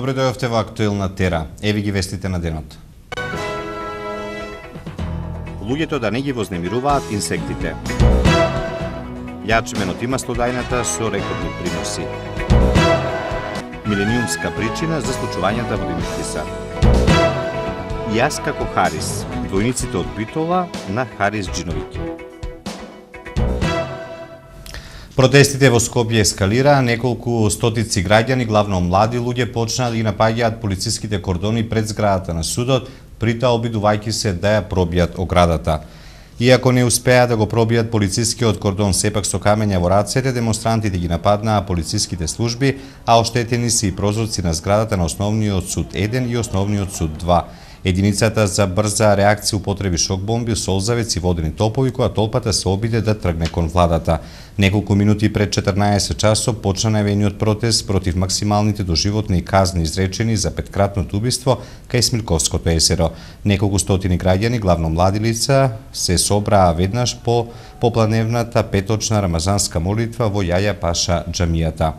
Добре дојдовте во Актуелна Тера. Еви ги вестите на денот. Луѓето да не ги вознемируваат инсектите. Јачменот има стодајната со рекордни приноси. Милениумска причина за случувањата во Димитриса. Јас како Харис, двојниците од Битола на Харис Џиновиќ. Протестите во Скопје ескалираа, неколку стотици граѓани, главно млади луѓе, почнаа да ги напаѓаат полициските кордони пред зградата на судот, притоа обидувајќи се да ја пробијат оградата. Иако не успеа да го пробијат полицискиот кордон сепак со камења во рацете, демонстрантите ги нападнаа полициските служби, а оштетени се и прозорци на зградата на Основниот суд 1 и Основниот суд 2. Единицата за брза реакција употреби шок-бомби, солзавец и водени топови, која толпата се обиде да тргне кон владата. Неколку минути пред 14 часот почна најавениот протест против максималните доживотни казни изречени за петкратното убиство кај Смилковското езеро. Неколку стотини граѓани, главно млади лица, се собраа веднаш по попладневната петочна рамазанска молитва во Јаја Паша џамијата.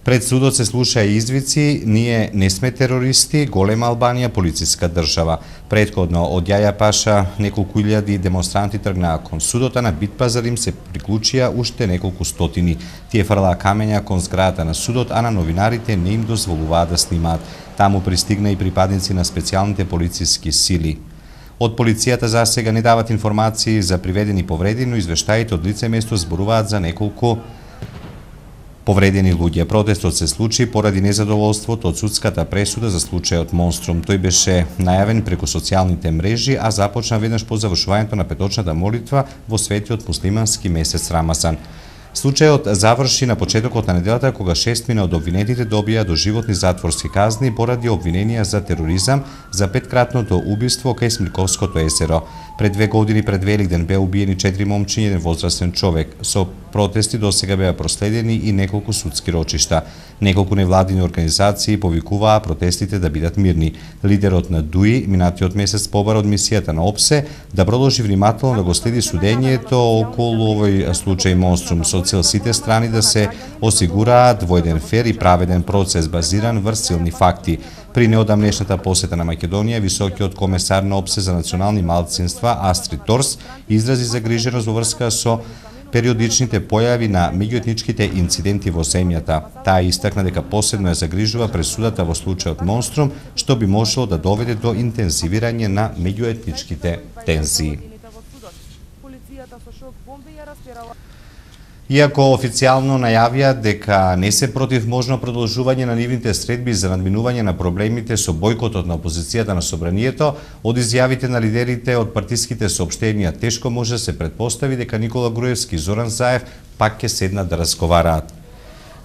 Пред судот се слушаа извици: "Ние не сме терористи, голема Албанија, полициска држава." Претходно од Јаја Паша неколку илјади демонстранти тргнаа кон судот, а на Битпазар им се приклучија уште неколку стотини. Тие фрлаа камења кон зградата на судот, а на новинарите не им дозволуваа да снимаат. Таму пристигна и припадници на специјалните полициски сили. Од полицијата за сега не дават информации за приведени повреди, но извештаите од лице место зборуваат за неколку повредени луѓе. Протестот се случи поради незадоволството од судската пресуда за случајот Монструм. Тој беше најавен преку социјалните мрежи, а започна веднаш по завршувањето на петочната молитва во светиот муслимански месец Рамазан. Случајот заврши на почетокот на неделата, кога 6 од обвинетите добија доживотни затворски казни поради обвиненија за тероризам за петкратното убиство кај Смилковското езеро. Пред 2 години пред Великден беа убиени 4 момчиња и 1 возрастен човек. Со протести досега беа проследени и неколку судски рочишта. Неколку невладини организации повикуваа протестите да бидат мирни. Лидерот на ДУИ минатиот месец побара од мисијата на ОПСЕ да продолжи внимателно да го следи судењето околу овој случај Монструм, со цел сите страни да се осигураат воеден фер и праведен процес базиран врз силни факти. При неодамнешната посета на Македонија, високиот комесар на ОПСЕ за национални малцинства Астрид Торс изрази загриженост во врска со периодичните појави на меѓуетничките инциденти во земјата. Таа истакна дека посебно ја загрижува пресудата во случајот Монструм, што би можело да доведе до интензивирање на меѓуетничките тензии. Иако официјално најавија дека не се против можно продолжување на нивните средби за надминување на проблемите со бојкотот на опозицијата на собранието, од изјавите на лидерите од партиските соопштенија тешко може да се претпостави дека Никола Груевски и Зоран Заев пак ќе седнат да разговараат.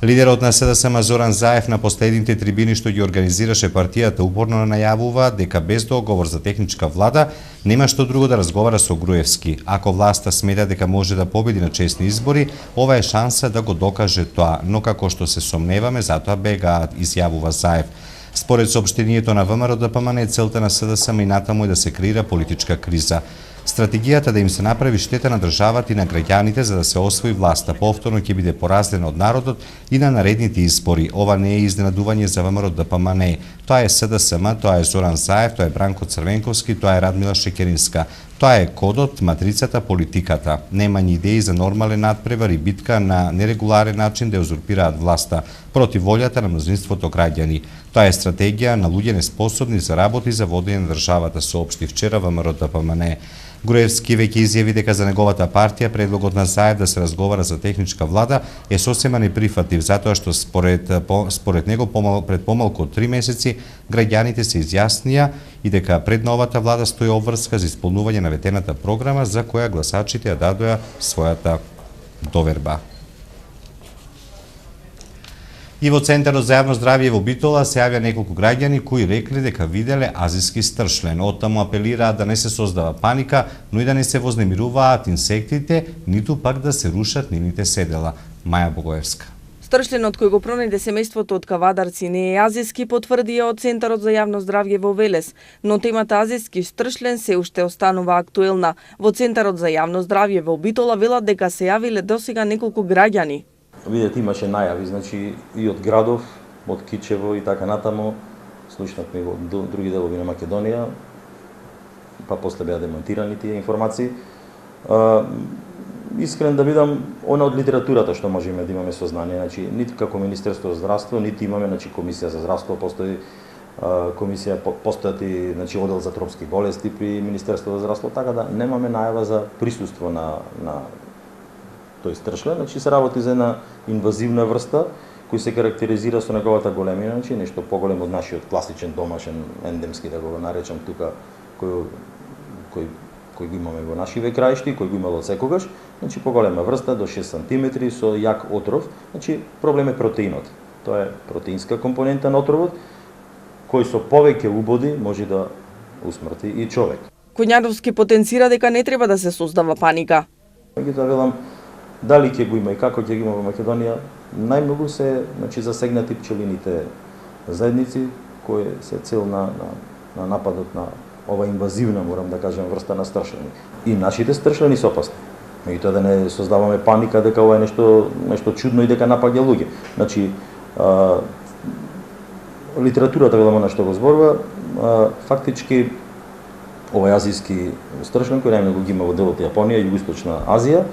Лидерот на СДСМ Зоран Заев на последните трибини што ги организираше партијата упорно најавува дека без договор за техничка влада нема што друго да разговара со Груевски. Ако власта смета дека може да победи на честни избори, ова е шанса да го докаже тоа, но како што се сомневаме, затоа бегаат, изјавува Заев. Според соопштението на ВМРО-ДПМН, целта на СДСМ и натаму е да се креира политичка криза. Стратегијата да им се направи штета на државата и на граѓаните за да се освои власта повторно ќе биде пораздена од народот и на наредните избори. Ова не е изненадување за ВМРО-ДПМН. Тоа е СДСМ, тоа е Зоран Заев, тоа е Бранко Црвенковски, тоа е Радмила Шекеринска. Тоа е кодот, матрицата, политиката. Нема ни идеи за нормален надпревар и битка на нерегуларен начин да узурпираат власта против волјата на мнозинството граѓани. Тоа е стратегија на луѓе неспособни за работа и за водење на државата, соопшти вчера ВМРО-ДПМН. Груевски веќе изјави дека за неговата партија предлогот на Заев да се разговара за техничка влада е сосема неприфатлив, затоа што според него пред помалку од 3 месеци граѓаните се изјаснија и дека пред новата влада стои обврска за исполнување на ветената програма за која гласачите ја дадоа својата доверба. И во Центарот за јавно здравје во Битола се јавија неколку граѓани кои рекле дека виделе азиски стршлен. Оттаму апелираат да не се создава паника, но и да не се вознемируваат инсектите, ниту пак да се рушат нивните седела. Маја Богоевска. Стршленот кој го пронајде семејството од кавадарци не е азиски, потврдија од Центарот за јавно здравје во Велес, но темата азиски стршлен се уште останува актуелна. Во Центарот за јавно здравје во Битола велат дека се јавиле досега неколку граѓани. Видете, имаше најави, значи и од градов, од Кичево и така натаму, слушнавме во други делови на Македонија, па после беа демонтирани тие информации. Искрен да бидам, она од литературата што можеме да имаме сознание, значи нити како Министерство за здравство, нити имаме Комисија за здравство, постои комисија, постојат и одел за тропски болести при Министерство за здравство, така да немаме најава за присуство на тој стршлен, значи се работи за една инвазивна врста кој се карактеризира со неговата големина, значи нешто поголем од нашиот класичен домашен ендемски, да го наречам тука, кој го имаме во нашиве краишти, кој го имало секогаш, значи поголема врста до 6 см со јак отров, значи проблем е протеинот. Тоа е протеинска компонента на отровот, кој со повеќе убоди може да усмрти и човек. Коњаровски потенцира дека не треба да се создава паника. Меѓутоа велам, дали ќе го има и како ќе го има во Македонија, најмногу се засегнати пчелините заедници, кои се цел на нападот на ова инвазивна, морам да кажем, врста на стршлени. И нашите стршлени се опасни. Меѓутоа да не создаваме паника дека ова е нешто чудно и дека напаѓа луѓе. Значи, литературата велам она што го зборува, фактички овој азијски стршлен кој најмногу ги има во делот Јапонија, Југоисточна Азија,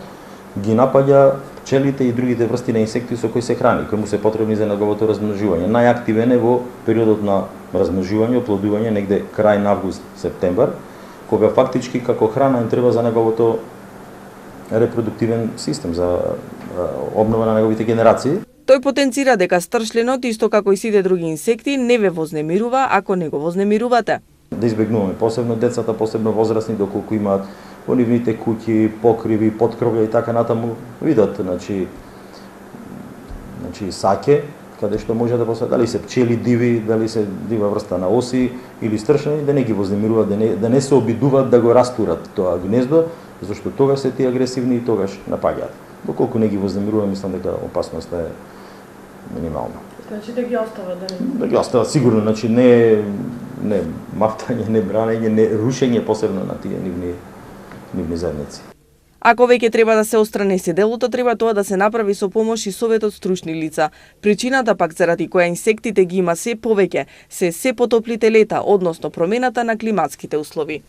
ги напаѓа пчелите и другите врсти на инсекти со кои се храни, кои му се потребни за неговото размножување. Најактивен е во периодот на размножување, оплодување, негде крај на август-септембар, кога фактички како храна им треба за неговото репродуктивен систем, за обнова на неговите генерации. Тој потенцира дека стршленот, исто како и сите други инсекти, не ве вознемирува ако не го вознемирувате. Да избегнуваме, посебно децата, посебно возрастни, доколку имаат во нивните куќи, покриви, подкровја и така натаму, видат, значи саќе, каде што може да посади, дали се пчели диви, дали се дива врста на оси или стршени, да не ги вознемируваат, да не се обидуваат да го растурат тоа гнездо, зашто тогаш се тие агресивни и тогаш напаѓаат. Доколку не ги вознемирува, мислам дека опасноста е минимална. Значи да ги остават, да ги остават сигурно, значи не мафтање, не бранење, не рушење посебно на тие нивни заедници. Ако веќе треба да се отстрани седелото, треба тоа да се направи со помош и совет од стручни лица. Причината пак заради која инсектите ги има се повеќе, се потоплите лета, односно промената на климатските услови.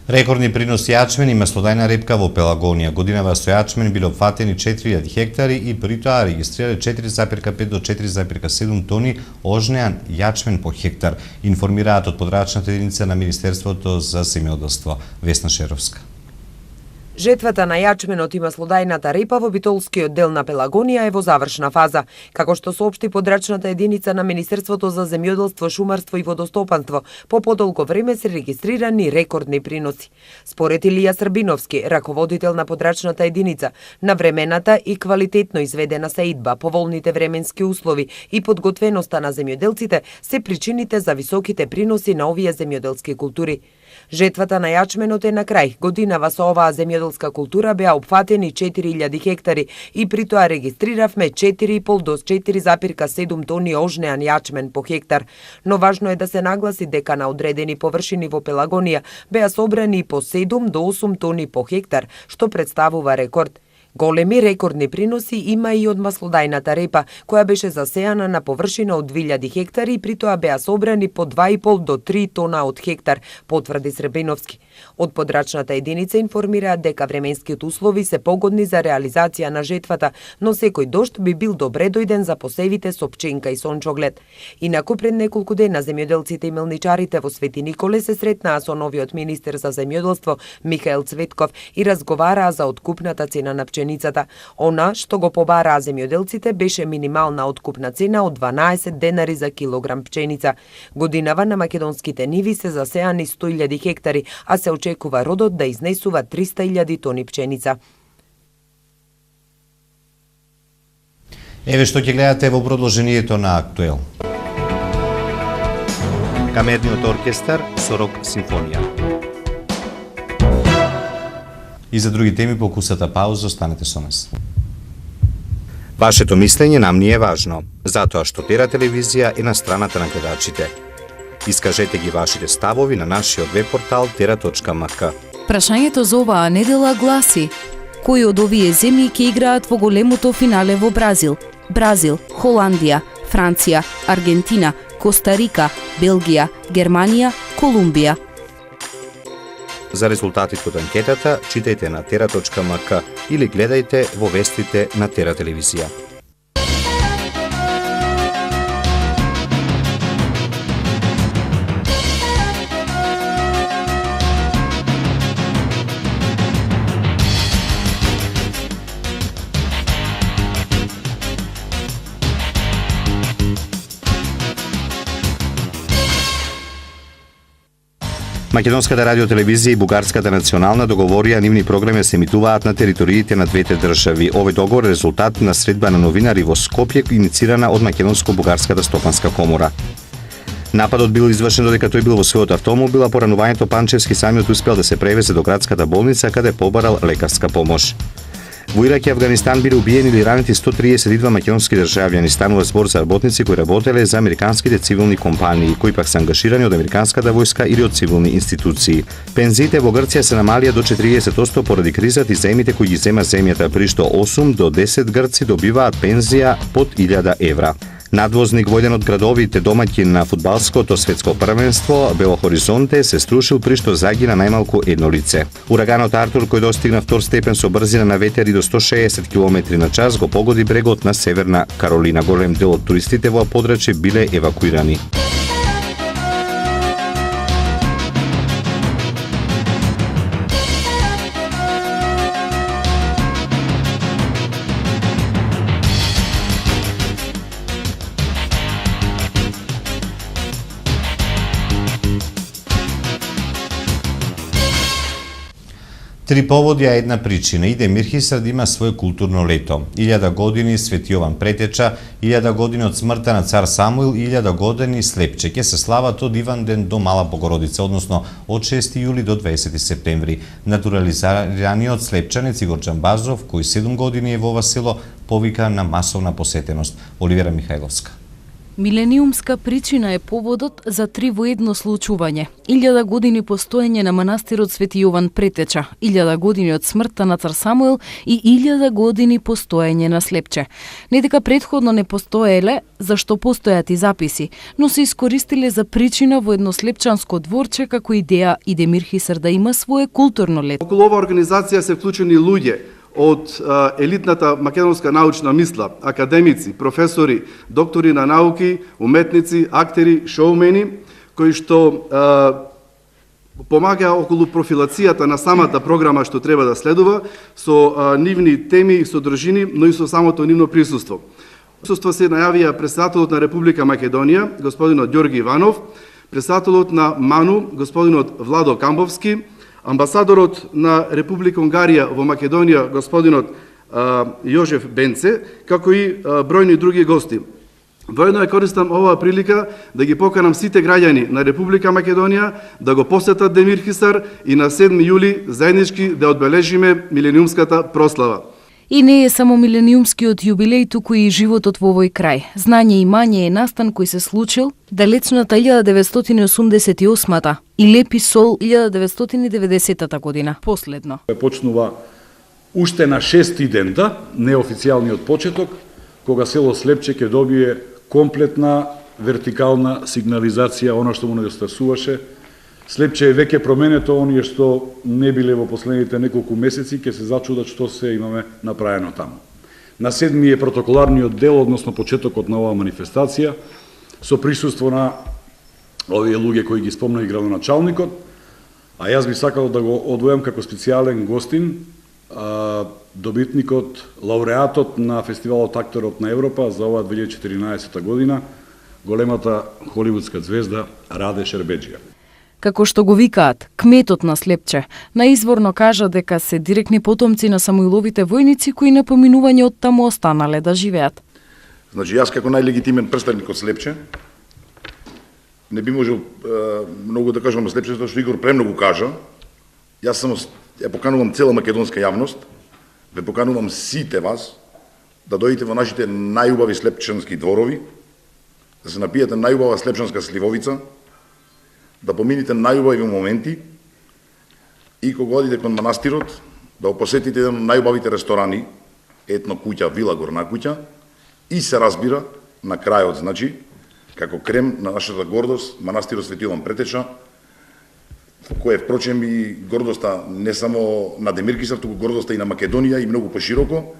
Рекордни приноси јачмен и маслодajна репка во Пелагонија. Годинава со јачмен биле опфатени 4000 хектари и при тоа регистрирале 4,5 до 4,7 тони ожнеан јачмен по хектар, информираат од подрачната единица на Министерството за земјоделство. Весна Шеровска. Жетвата на јачменот и маслодajната репа во битолскиот дел на Пелагонија е во завршна фаза, како што соопшти подрачната единица на Министерството за земјоделство, шумарство и водостопанство. По подолго време се регистрирани рекордни приноси. Според Илија Србиновски, раководител на подрачната единица, навремената и квалитетно изведена сеидба, поволните временски услови и подготвеноста на земјоделците се причините за високите приноси на овие земјоделски култури. Жетвата на јачменот е на крај. Годинава со оваа земјоделска култура беа опфатени 4000 хектари и при тоа регистриравме 4,5 до 4,7 тони ожнеан јачмен по хектар. Но важно е да се нагласи дека на одредени површини во Пелагонија беа собрани по 7 до 8 тони по хектар, што представува рекорд. Големи рекордни приноси има и од маслодajната репа, која беше засејана на површина од 2000 хектари и при тоа беа собрани по 2,5 до 3 тона од хектар, потврди Сребиновски. Од подрачната единица информираат дека временските услови се погодни за реализација на жетвата, но секој дожд би бил добре дојден за посевите со пченка и сончоглед. Инаку пред неколку дена земјоделците и мелничарите во Свети Николе се сретнаа со новиот министер за земјоделство Михаел Цветков и разговараа за откупната цена на пченицата. Она што го побараа земјоделците беше минимална откупна цена од 12 денари за килограм пченица. Годинава на македонските ниви се засеани 100.000 хектари, а се очекува родот да изнесува 300.000 тони пченица. Еве што ќе гледате во продолжението на Актуел. Камерниот оркестар со рок симфонија. И за други теми по кусата пауза останете со нас. Вашето мислење нам ни е важно, затоа што Тера телевизија е на страната на гледачите. Искажете ги вашите ставови на нашиот веб-портал tera.mk. Прашањето за оваа недела гласи: кои од овие земји ќе играат во големото финале во Бразил? Бразил, Холандија, Франција, Аргентина, Коста Рика, Белгија, Германија, Колумбија. За резултатите од анкетата читајте на tera.mk или гледајте во вестите на Тера телевизија. Македонската радиотелевизија и Бугарската национална договорија нивни програми се емитуваат на териториите на двете држави. Овој договор е резултат на средба на новинари во Скопје, иницирана од Македонско-бугарската стопанска комора. Нападот бил извршен додека тој бил во својот автомобил, а по ранувањето Панчевски самиот успел да се превезе до градската болница каде побарал лекарска помош. Во Ирак и Авганистан биле убиени или ранети 132 македонски државјани. Станува збор за работници кои работеле за американските цивилни компании, кои пак се ангажирани од американската војска или од цивилни институции. Пензиите во Грција се намалија до 40% поради кризата и заемите кои ги зема земјата, при што 8 до 10 грци добиваат пензија под 1000 евра. Надвозник во еден од градовите домаќин на фудбалското светско првенство, Бело Хоризонте, се струшил при што загина најмалку едно лице. Ураганот Артур, кој достигна втор степен со брзина на ветер и до 160 км/ч, го погоди брегот на Северна Каролина. Голем дел од туристите во подрачје биле евакуирани. Три поводи, а една причина. Иде Мирхисар да има свое културно лето. 1000 години Свети Јован Претеча, 1000 години од смртта на цар Самуил, 1000 години Слепче. Ке се слават од Иванден до Мала Богородица, односно од 6 јули до 20 септември. Натурализираниот слепчанец Игор Джамбазов, кој 7 години е во ова село, повика на масовна посетеност. Оливера Михајловска. Милениумска причина е поводот за три во едно случување. 1000 години постоење на манастирот Свети Јован Претеча, 1000 години од смртта на цар Самуил и 1000 години постоење на Слепче. Не дека претходно не постоеле, зашто постојат и записи, но се искористиле за причина во едно слепчанско дворче како идеја Иде Мирхисар да има свое културно лето. Околу оваа организација се вклучени луѓе од елитната македонска научна мисла, академици, професори, доктори на науки, уметници, актери, шоумени, кои што помагаа околу профилацијата на самата програма што треба да следува, со нивни теми и содржини, но и со самото нивно присуство. Присуство се најавија председателот на Република Македонија, господинот Ѓорги Иванов, председателот на МАНУ, господинот Владо Камбовски, амбасадорот на Република Унгарија во Македонија, господинот Јожеф Бенце, како и бројни други гости. Воедно ја користам оваа прилика да ги поканам сите граѓани на Република Македонија да го посетат Демирхисар и на 7 јули заеднички да одбележиме милениумската прослава. И не е само милениумскиот јубилеј, туку и животот во овој крај. Знање и мање е настан кој се случил далечната 1988-та и Лепи Сол 1990 година. Последно. Почнува уште на 6 дента, неофицијалниот почеток, кога село Слепче ќе добие комплетна вертикална сигнализација, она што му недостасуваше. Слепче е веќе променето, оние што не биле во последните неколку месеци, ќе се зачудат што се имаме направено таму. На 7 е протоколарниот дел, односно почетокот на оваа манифестација, со присуство на овие луѓе кои ги спомна и градоначалникот, а јас би сакал да го одвојам како специјален гостин добитникот, лауреатот на фестивалот Акторот на Европа за оваа 2014 година, големата холивудска звезда Раде Шербеџија. Како што го викаат, кметот на Слепче, наизворно кажа дека се директни потомци на Самуиловите војници кои на поминување од таму останале да живеат. Значи, јас како најлегитимен представник од Слепче, не би можел многу да кажам на Слепче, затоа што Игор премногу кажа. Јас само ја поканувам цела македонска јавност, ве поканувам сите вас да дојдете во нашите најубави слепчански дворови, да се напиете најубава слепчанска сливовица, да помините најубави моменти и кога одите кон манастирот, да посетите еден од најубавите ресторани, Етно куќа, Вила Горна куќа, и се разбира, на крајот, значи, како крем на нашата гордост, манастирот Свети Јован Претеча, кој е впрочем и гордоста не само на Демиркисар, туку гордоста и на Македонија и многу пошироко.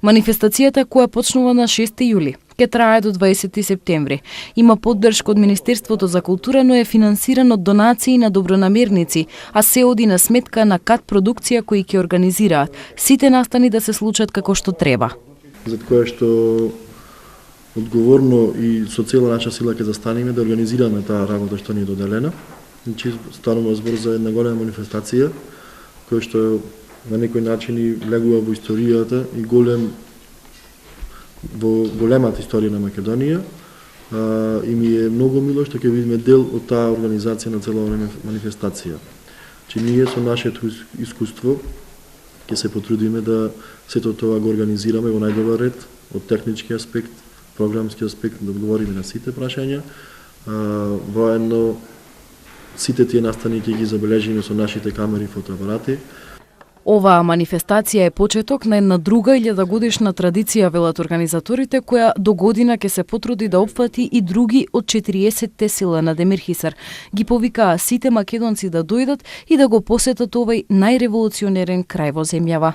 Манифестацијата, која почнува на 6 јули, ќе трае до 20 септември. Има поддршка од Министерството за култура, но е финансиран од донации на добронамерници, а се оди на сметка на КАТ продукција кои ќе организираат. Сите настани да се случат како што треба. За кое што одговорно и со цела наша сила ќе застанеме да организираме таа работа што ни е доделена. Значи, станува збор за една голема манифестација, која што на некој начин и влегува во историјата и во големата историја на Македонија. И ми е многу мило што ќе видиме дел од таа организација на цела манифестација. Че ние со нашето искуство ќе се потрудиме да сето тоа го организираме во најдобар ред, од технички аспект, програмски аспект, да одговориме на сите прашања. Воедно, сите тие настани ќе ги забележиме со нашите камери и фотоапарати. Оваа манифестација е почеток на една друга 1000-годишна традиција, велат организаторите, која до година ќе се потруди да опфати и други од 40-те села на Демирхисар. Ги повикаа сите македонци да дојдат и да го посетат овој најреволуционерен крај во земјава.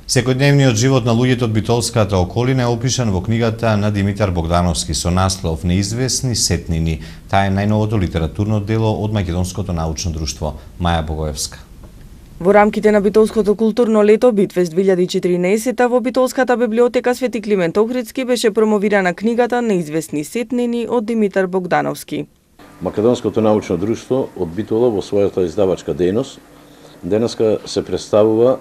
Секојдневниот живот на луѓето од Битолската околина е опишан во книгата на Димитар Богдановски со наслов "Неизвестни сетнини". Таа е најновото литературно дело од Македонското научно друштво. Маја Богоевска. Во рамките на Битолското културно лето Битфест 2014 во Битолската библиотека Свети Климент Охридски беше промовирана книгата "Неизвестни сетнини" од Димитар Богдановски. Македонското научно друштво од Битола во својата издавачка дејност денеска се представува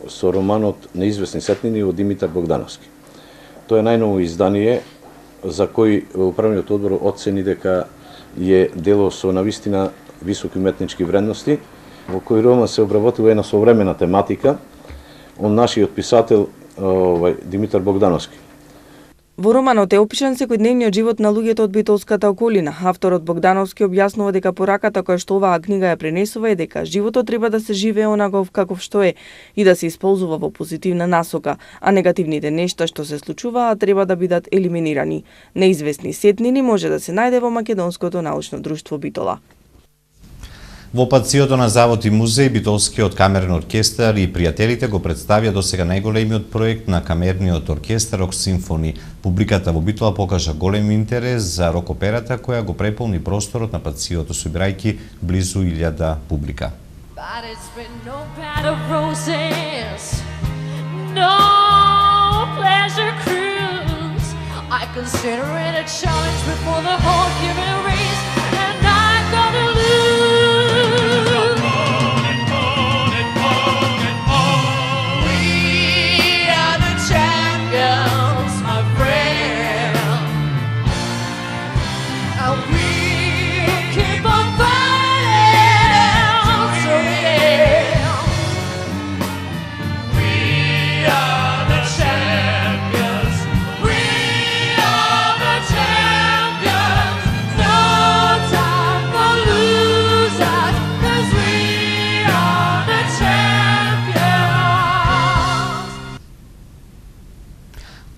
со романот "Неизвестни сетнини" од Димитар Богдановски. Тоа е најново издание за кој управниот одбор оцени дека е дело со навистина високи уметнички вредности, во кој роман се обработува една современа тематика од нашиот писател Димитар Богдановски. Во романот е опишан секојдневниот живот на луѓето од Битолската околина. Авторот Богдановски објаснува дека пораката која што оваа книга ја пренесува е дека животот треба да се живее онаков каков што е и да се исползува во позитивна насока, а негативните нешта што се случуваат треба да бидат елиминирани. Неизвестни сетнини може да се најде во Македонското научно друштво Битола. Во пациото на Завод и музеј, Битолскиот камерен оркестар и пријателите го представија досега најголемиот проект на камерниот оркестар Рок Симфони. Публиката во Битола покажа голем интерес за рок операта која го преполни просторот на пациото, собирајќи близу 1000 публика.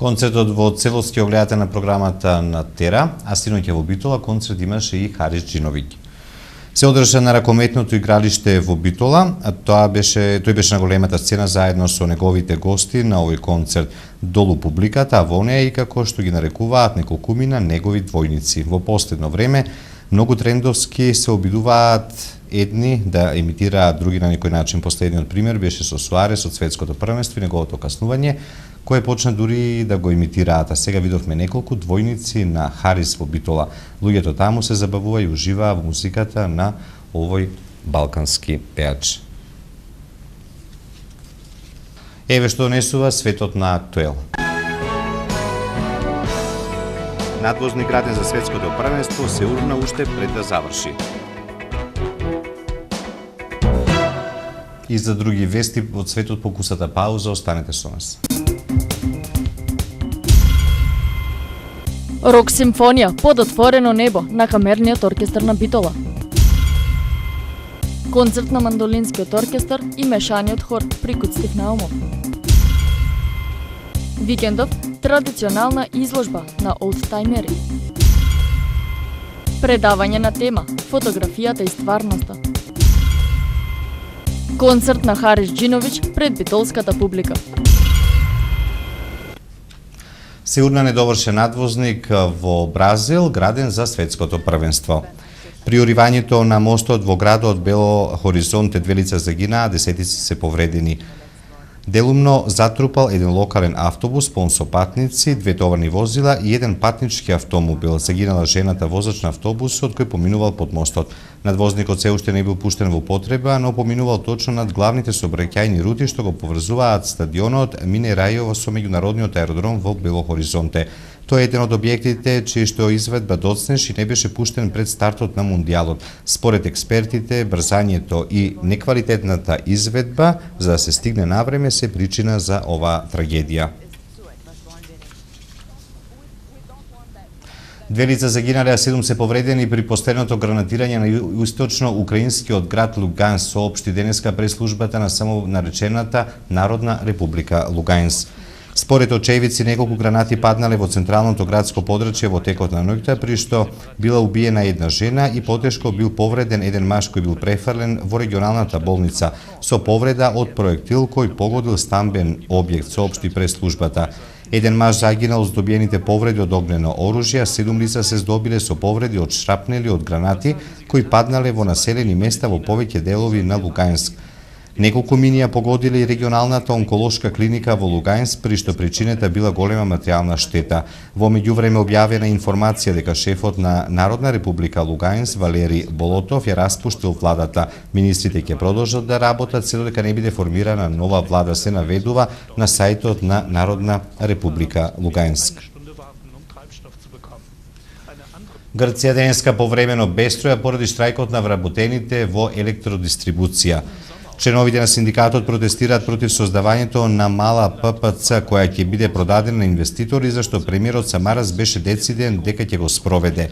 Концертот во целост ќе го гледате на програмата на Тера, а синоќа во Битола концерт имаше и Харис Джиновиќ. Се одржа на ракометното игралиште во Битола, тој беше на големата сцена заедно со неговите гости на овој концерт. Долу публиката, а во неја и како што ги нарекуваат неколкумина негови двојници. Во последно време многу трендовски се обидуваат едни да емитираат други на некој начин. Последниот пример беше со Суарес од светското првенство и неговото каснување, кој почна дури да го имитираат, а сега видовме неколку двојници на Харис во Битола. Луѓето таму се забавува и уживаа во музиката на овој балкански пеач. Еве што донесува светот на Актуел. Надвозни граден за светското првенство се урна уште пред да заврши. И за други вести од светот по кусата пауза, останете со нас. Рок симфонија под отворено небо на камерниот оркестар на Битола. Концерт на мандолинскиот оркестар и мешаниот хор при Куцтик Наумов. Викендов традиционална изложба на олдтаймери. Предавање на тема фотографијата и стварноста. Концерт на Харис Джинович пред битолската публика. Се урна недовршен надвозник во Бразил, граден за светското првенство. При уривањето на мостот во градот Бело Хоризонте 2 лица загинаа, десетици се повредени. Делумно затрупал еден локален автобус пон со патници, 2 товарни возила и еден патнички автомобил. Загинала жената возач на автобусот кој поминувал под мостот. Надвозникот се уште не бил пуштен во употреба, но поминувал точно над главните сообраќајни рути што го поврзуваат стадионот Минерајово со меѓународниот аеродром во Бело Хоризонте. Тој е еден од објектите чија што изведба доцнеш и не беше пуштен пред стартот на Мундијалот. Според експертите, брзањето и неквалитетната изведба за да се стигне навреме се причина за оваа трагедија. 2 лица загинале, а 7 се повредени при последното гранатирање на источно-украинскиот град Луганск, соопшти денеска преслужбата на самонаречената Народна република Луганск. Според очевидци, неколку гранати паднале во централното градско подрачје во текот на ноќта, при што била убиена една жена и потешко бил повреден еден маж кој бил префрлен во регионалната болница со повреда од проектил кој погодил стамбен објект, соопшти преслужбата. Еден маж загинал од добиените повреди од огнено оружје, 7 лица се здобиле со повреди од шрапнели од гранати кои паднале во населени места во повеќе делови на Луганск. Неколку минија погодиле и регионалната онколошка клиника во Луганск, при што причината била голема материјална штета. Во меѓувреме објавена информација дека шефот на Народна република Луганск, Валери Болотов, ја распуштил владата. Министрите ќе продолжат да работат се додека не биде формирана нова влада, се наведува на сајтот на Народна република Луганск. Грција денеска повремено без струја поради штрајкот на вработените во електродистрибуција. Членовите на синдикатот протестираат против создавањето на мала ППЦ која ќе биде продадена на инвеститори, зашто премиерот Самарас беше дециден дека ќе го спроведе.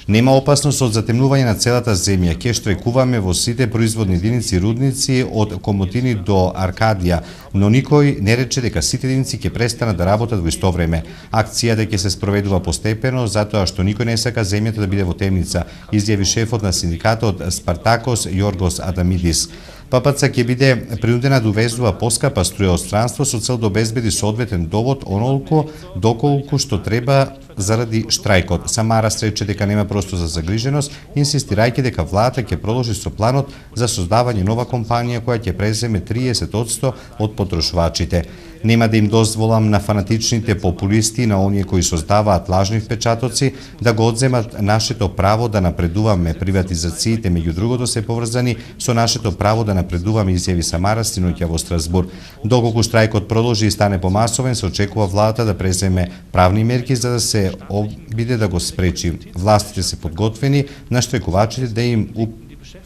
Нема опасност од затемнување на целата земја. Ќе штрекуваме во сите производни единици рудници од Комотини до Аркадија, но никој не рече дека сите единици ќе престанат да работат во исто време. Акцијата ќе се спроведува постепено затоа што никој не сака земјата да биде во темница, изјави шефот на синдикатот Спартакос Јоргос Адамидис. ППЦ ќе биде принудена да увезува поскапа струја од странство со цел да обезбеди соодветен довод онолку доколку што треба заради штрајкот. Самарас рече дека нема простор за загриженост, инсистирајќи дека владата ќе продолжи со планот за создавање нова компанија која ќе преземе 30% од потрошувачите. Нема да им дозволам на фанатичните популисти и на оние кои создаваат лажни впечатоци да го одземат нашето право да напредуваме. Приватизациите, меѓу другото, се поврзани со нашето право да напредуваме, изјави Самарас синоќа во Страсбург. Доколку штрајкот продолжи и стане помасовен, се очекува владата да преземе правни мерки за да се обиде да го спречи. Властите се подготвени на штрајкувачите да им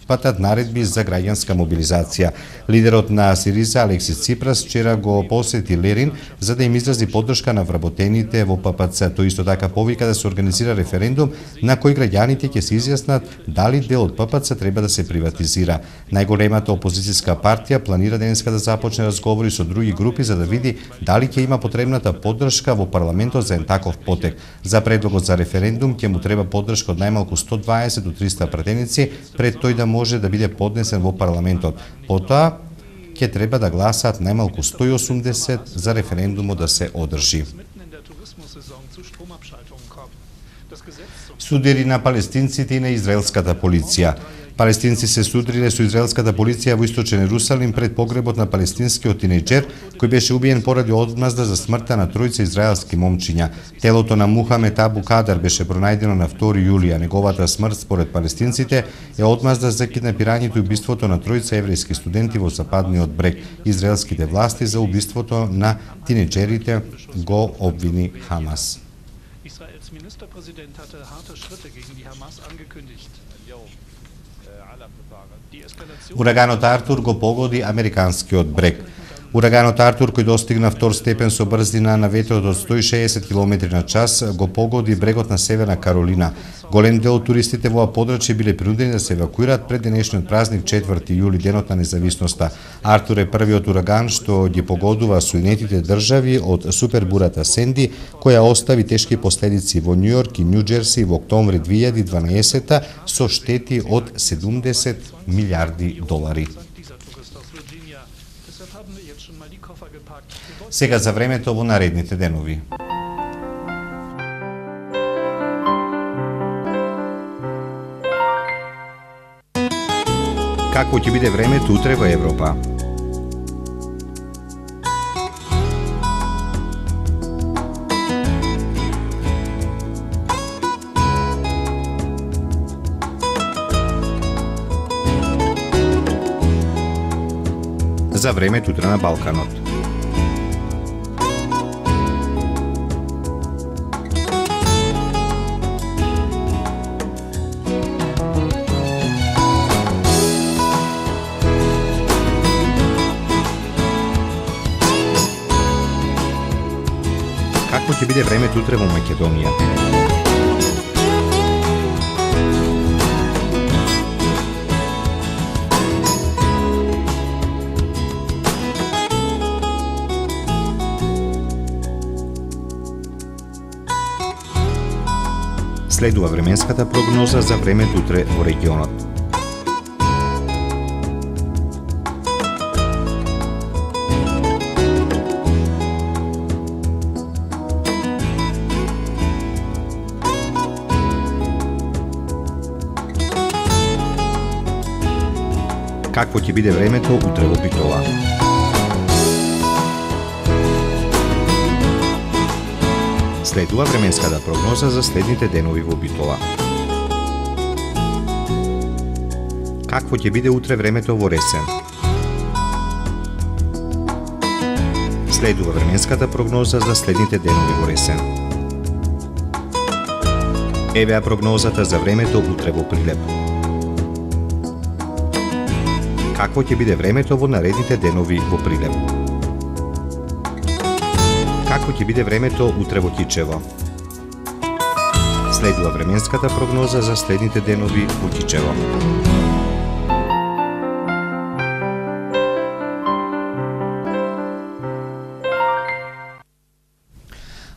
патат наредби за граѓанска мобилизација. Лидерот на Сириза Алексис Ципрас вчера го посети Лерин за да им изрази поддршка на вработените во ППЦ. Тој исто така повика да се организира референдум на кој граѓаните ќе се изјаснат дали дел од ППЦ треба да се приватизира. Најголемата опозицијска партија планира денеска да започне разговори со други групи за да види дали ќе има потребната поддршка во парламентот за таков потек. За предлогот за референдум ќе му треба поддршка од најмалку 120 до 300 пратеници пред тој да може да биде поднесен во парламентот. Потоа ќе треба да гласаат најмалку 180 за референдумот да се одржи. Судири на палестинците и на израелската полиција. Палестинци се судриле со израелската полиција во источен Ерусалим пред погребот на палестинскиот тинејџер кој беше убиен поради одмазда за смртта на тројца израелски момчиња. Телото на Мухамед Абу Кадар беше пронајдено на 2 јулија. Неговата смрт според палестинците е одмазда за киднапирањето и убиството на тројца еврејски студенти во Западниот брег. Израелските власти за убиството на тинејџерите го обвини Хамас. Israels Ministerpräsident hatte harte Schritte gegen die Hamas angekündigt. Ураганот Артур го погоди американскиот брег. Ураганот Артур, кој достигна втор степен со брзина на ветрот од 160 км на час, го погоди брегот на Северна Каролина. Голем дел од туристите во подрачје биле принудени да се евакуираат пред денешниот празник 4 јули, денот на независноста. Артур е првиот ураган што ги погодува Соединетите држави од супербурата Сенди, која остави тешки последици во Њујорк и Њуџерси во октомври 2012 со штети од 70 милиарди долари. Сега за времето во наредните денови. Какво ќе биде времето утре во Европа? За времето утре на Балканот. Какво ќе биде времето утре во Македонија? Следува временската прогноза за времето утре во регионот. Какво ќе биде времето утре во Битола? Следува временската прогноза за следните денови во Битола. Какво ќе биде утре времето во Ресен? Следува временската прогноза за следните денови во Ресен. Евеа прогнозата за времето утре во Прилеп. Какво ќе биде времето во наредните денови во Прилеп? Какво ќе биде времето утре во Кичево? Следува временската прогноза за следните денови во Кичево.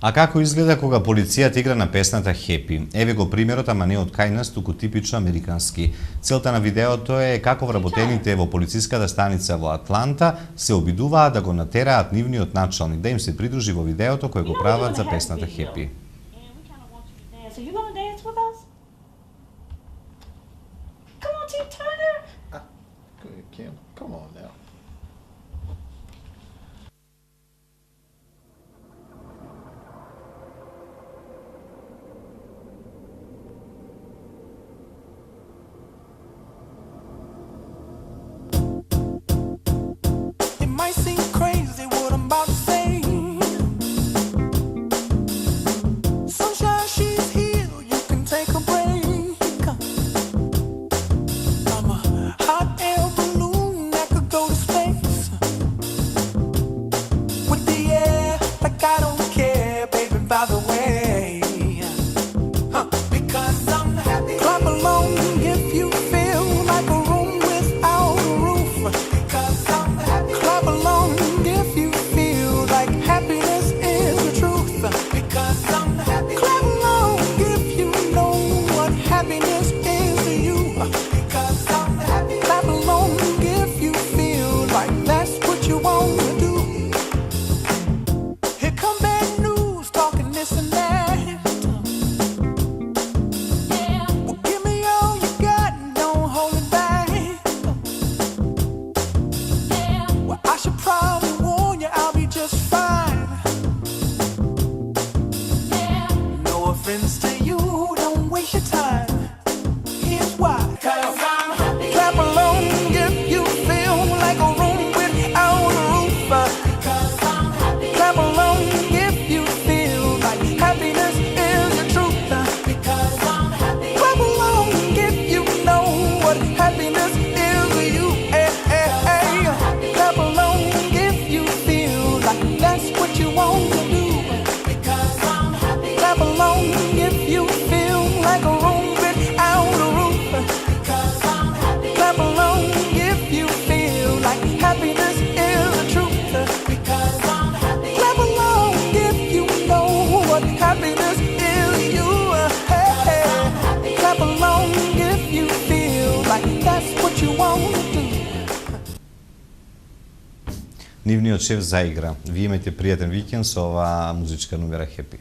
А како изгледа кога полицијата игра на песната Happy? Еве го примерот, ама не од кај нас, туку типично американски. Целта на видеото е како вработените во полициската станица во Атланта се обидуваат да го натераат нивниот началник да им се придружи во видеото кој го прават за песната Happy. Go to that's what you want to do. Нивниот шеф заигра. Ви имате пријатен викенд со оваа музичка номера Happy.